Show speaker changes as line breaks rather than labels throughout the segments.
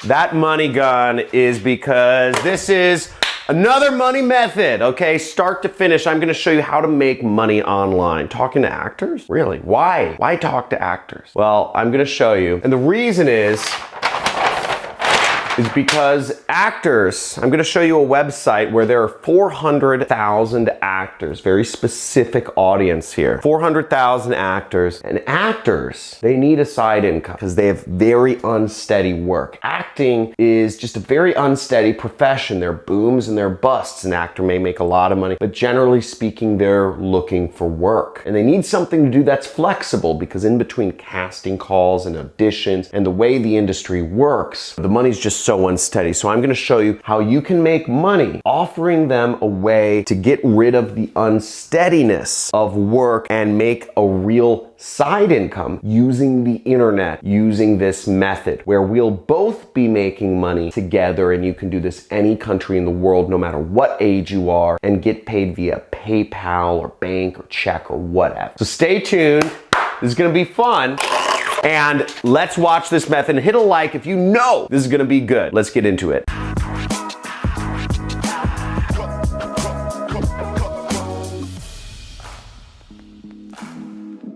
That money gun is because this is another money method, okay? Start to finish, I'm gonna show you how to make money online. Talking to actors? Really? Why? Why talk to actors? Well, I'm gonna show you. And the reason is because actors, I'm gonna show you a website where there are 400,000 actors, very specific audience here. 400,000 actors, and actors, they need a side income because they have very unsteady work. Acting is just a very unsteady profession. There are booms and there are busts. An actor may make a lot of money, but generally speaking, they're looking for work. And they need something to do that's flexible because in between casting calls and auditions and the way the industry works, the money's just so unsteady. So I'm going to show you how you can make money offering them a way to get rid of the unsteadiness of work and make a real side income using the internet, using this method where we'll both be making money together, and you can do this any country in the world, no matter what age you are, and get paid via PayPal or bank or check or whatever. So stay tuned. This is going to be fun. And let's watch this method and hit a like if you know this is gonna be good. Let's get into it.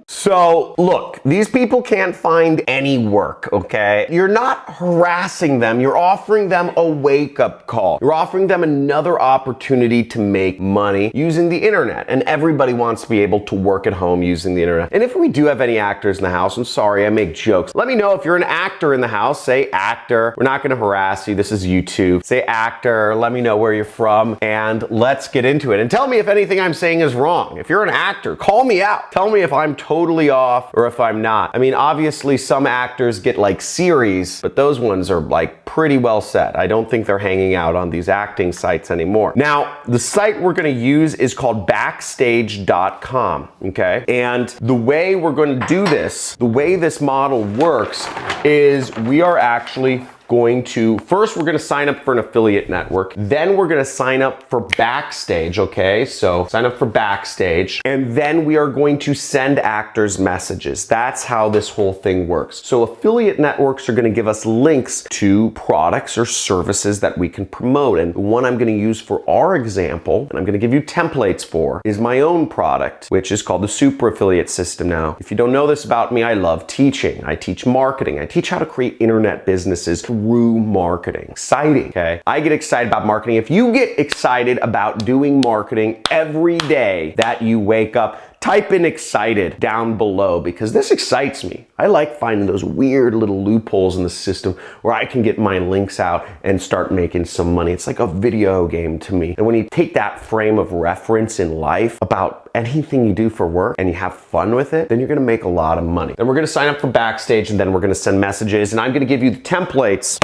So look, these people can't find any work, okay? You're not harassing them, you're offering them a wake-up call. You're offering them another opportunity to make money using the internet. And everybody wants to be able to work at home using the internet. And if we do have any actors in the house, I'm sorry, I make jokes. Let me know if you're an actor in the house. Say actor. We're not gonna harass you, this is YouTube. Say actor, let me know where you're from, and let's get into it. And tell me if anything I'm saying is wrong. If you're an actor, call me out. Tell me if I'm totally off or if I'm not. I mean, obviously some actors get like series, but those ones are like pretty well set. I don't think they're hanging out on these acting sites anymore. Now, the site we're gonna use is called backstage.com, okay? And the way we're gonna do this, the way this model works is we are actually going to, first we're gonna sign up for an affiliate network, then we're gonna sign up for Backstage, okay? So sign up for Backstage, and then we are going to send actors messages. That's how this whole thing works. So affiliate networks are gonna give us links to products or services that we can promote. And the one I'm gonna use for our example, and I'm gonna give you templates for, is my own product, which is called the Super Affiliate System. Now, if you don't know this about me, I love teaching. I teach marketing. I teach how to create internet businesses through marketing. Exciting, okay? I get excited about marketing. If you get excited about doing marketing every day that you wake up, type in excited down below because this excites me. I like finding those weird little loopholes in the system where I can get my links out and start making some money. It's like a video game to me. And when you take that frame of reference in life about anything you do for work and you have fun with it, then you're gonna make a lot of money. Then we're gonna sign up for Backstage, and then we're gonna send messages, and I'm gonna give you the templates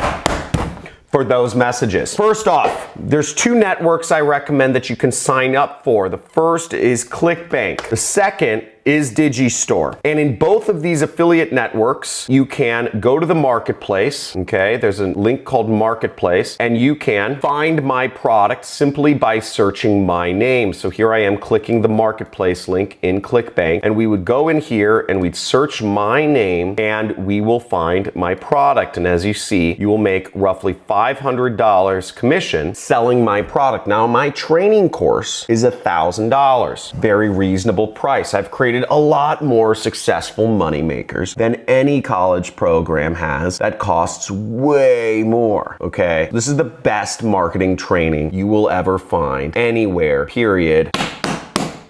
for those messages. First off, there's two networks I recommend that you can sign up for. The first is ClickBank. The second is Digistore. And in both of these affiliate networks, you can go to the marketplace, okay? There's a link called Marketplace, and you can find my product simply by searching my name. So here I am clicking the Marketplace link in ClickBank, and we would go in here and we'd search my name, and we will find my product. And as you see, you will make roughly $500 commission selling my product. Now, my training course is $1,000. Very reasonable price. I've created a lot more successful money makers than any college program has that costs way more, okay? This is the best marketing training you will ever find anywhere, period.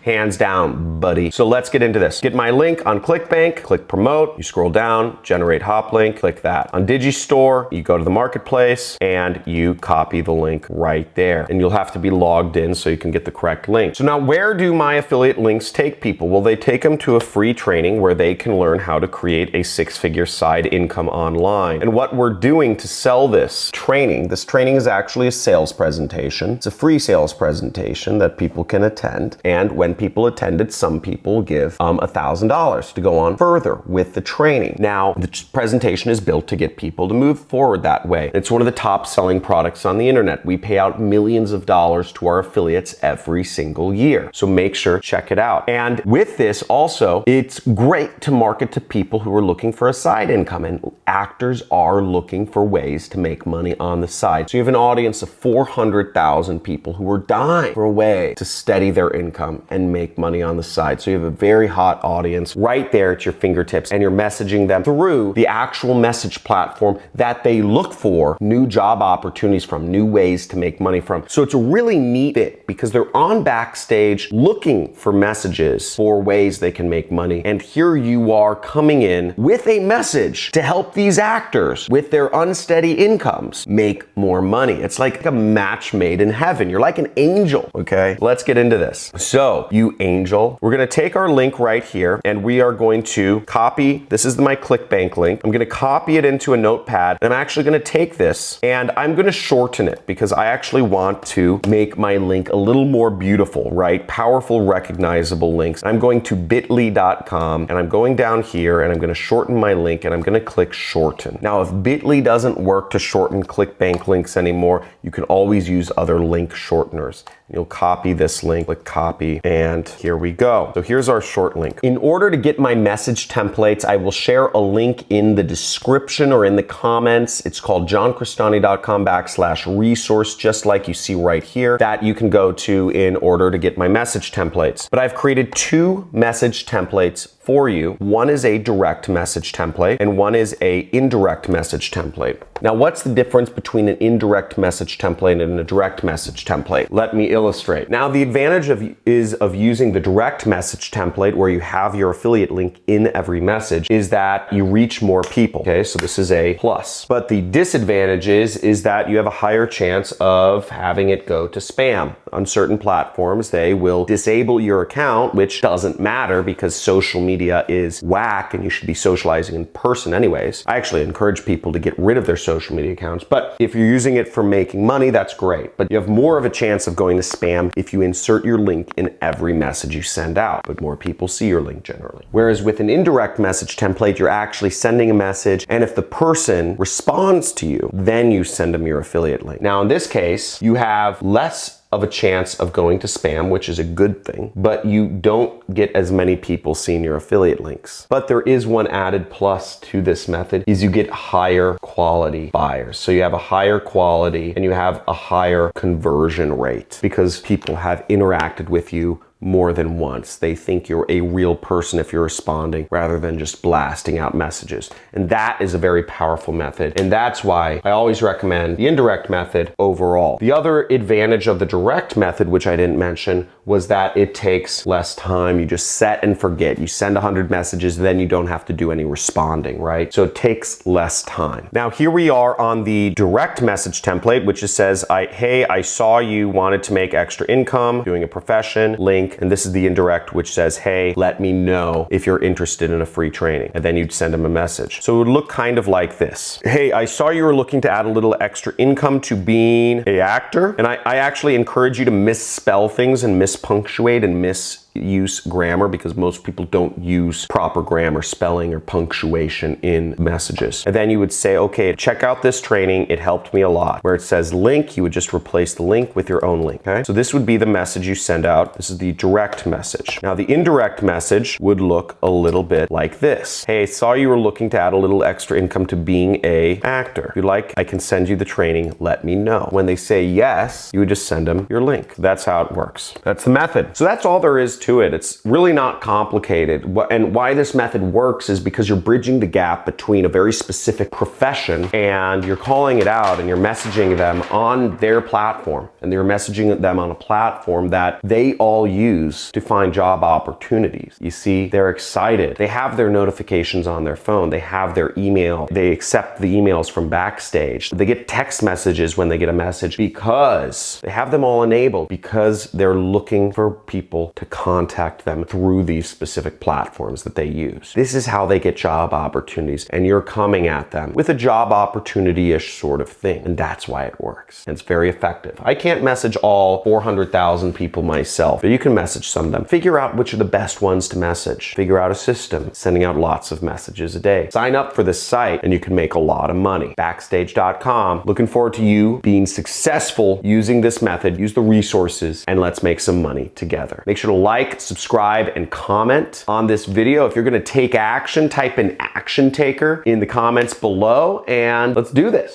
Hands down, buddy. So let's get into this. Get my link on ClickBank, click promote, you scroll down, generate hop link, click that. On Digistore, you go to the marketplace and you copy the link right there. And you'll have to be logged in so you can get the correct link. So now where do my affiliate links take people? Well, they take them to a free training where they can learn how to create a six-figure side income online. And what we're doing to sell this training is actually a sales presentation. It's a free sales presentation that people can attend. And when people attended, some people give $1,000 to go on further with the training. Now, the presentation is built to get people to move forward that way. It's one of the top selling products on the internet. We pay out millions of dollars to our affiliates every single year. So make sure, check it out. And with this also, it's great to market to people who are looking for a side income, and actors are looking for ways to make money on the side. So you have an audience of 400,000 people who are dying for a way to steady their income and make money on the side. So you have a very hot audience right there at your fingertips, and you're messaging them through the actual message platform that they look for new job opportunities from, new ways to make money from. So it's a really neat fit because they're on Backstage looking for messages for ways they can make money. And here you are coming in with a message to help these actors with their unsteady incomes make more money. It's like a match made in heaven. You're like an angel, okay? Let's get into this. So, you angel, we're gonna take our link right here and we are going to copy, this is my ClickBank link. I'm gonna copy it into a notepad, and I'm actually gonna take this and I'm gonna shorten it because I actually want to make my link a little more beautiful, right? Powerful, recognizable links. I'm going to bit.ly.com and I'm going down here and I'm gonna shorten my link and I'm gonna click shorten. Now, if bit.ly doesn't work to shorten ClickBank links anymore, you can always use other link shorteners. You'll copy this link, click copy, and here we go. So here's our short link. In order to get my message templates, I will share a link in the description or in the comments. It's called johncristani.com/resource, just like you see right here, that you can go to in order to get my message templates. But I've created 2 message templates for you. One is a direct message template and one is a indirect message template. Now, what's the difference between an indirect message template and a direct message template? Let me illustrate. Now, the advantage of using the direct message template, where you have your affiliate link in every message, is that you reach more people. Okay, so this is a plus. But the disadvantage is that you have a higher chance of having it go to spam. On certain platforms, they will disable your account, which doesn't matter because social media is whack and you should be socializing in person anyways. I actually encourage people to get rid of their social media accounts, but if you're using it for making money, that's great. But you have more of a chance of going to spam if you insert your link in every message you send out, but more people see your link generally. Whereas with an indirect message template, you're actually sending a message, and if the person responds to you, then you send them your affiliate link. Now, in this case, you have less of a chance of going to spam, which is a good thing, but you don't get as many people seeing your affiliate links. But there is one added plus to this method, is you get higher quality buyers. So you have a higher quality and you have a higher conversion rate because people have interacted with you more than once. They think you're a real person if you're responding rather than just blasting out messages. And that is a very powerful method. And that's why I always recommend the indirect method overall. The other advantage of the direct method, which I didn't mention, was that it takes less time. You just set and forget. You send 100 messages, then you don't have to do any responding, right? So it takes less time. Now, here we are on the direct message template, which just says, hey, I saw you wanted to make extra income doing a profession, link. And this is the indirect, which says, hey, let me know if you're interested in a free training. And then you'd send them a message. So it would look kind of like this. Hey, I saw you were looking to add a little extra income to being an actor. And I actually encourage you to misspell things and mispunctuate and misuse grammar because most people don't use proper grammar, spelling, or punctuation in messages. And then you would say, okay, check out this training. It helped me a lot. Where it says link, you would just replace the link with your own link. Okay. So this would be the message you send out. This is the direct message. Now, the indirect message would look a little bit like this. Hey, I saw you were looking to add a little extra income to being an actor. If you'd like, I can send you the training. Let me know. When they say yes, you would just send them your link. That's how it works. That's the method. So that's all there is to it. It's really not complicated. And why this method works is because you're bridging the gap between a very specific profession and you're calling it out and you're messaging them on their platform, and you're messaging them on a platform that they all use to find job opportunities. You see, they're excited. They have their notifications on their phone. They have their email. They accept the emails from Backstage. They get text messages when they get a message because they have them all enabled because they're looking for people to contact contact them through these specific platforms that they use. This is how they get job opportunities, and you're coming at them with a job opportunity-ish sort of thing, and that's why it works. And it's very effective. I can't message all 400,000 people myself, but you can message some of them. Figure out which are the best ones to message. Figure out a system, sending out lots of messages a day. Sign up for this site and you can make a lot of money. Backstage.com. Looking forward to you being successful using this method. Use the resources and let's make some money together. Make sure to like, subscribe, and comment on this video. If you're gonna take action, type in action taker in the comments below and let's do this.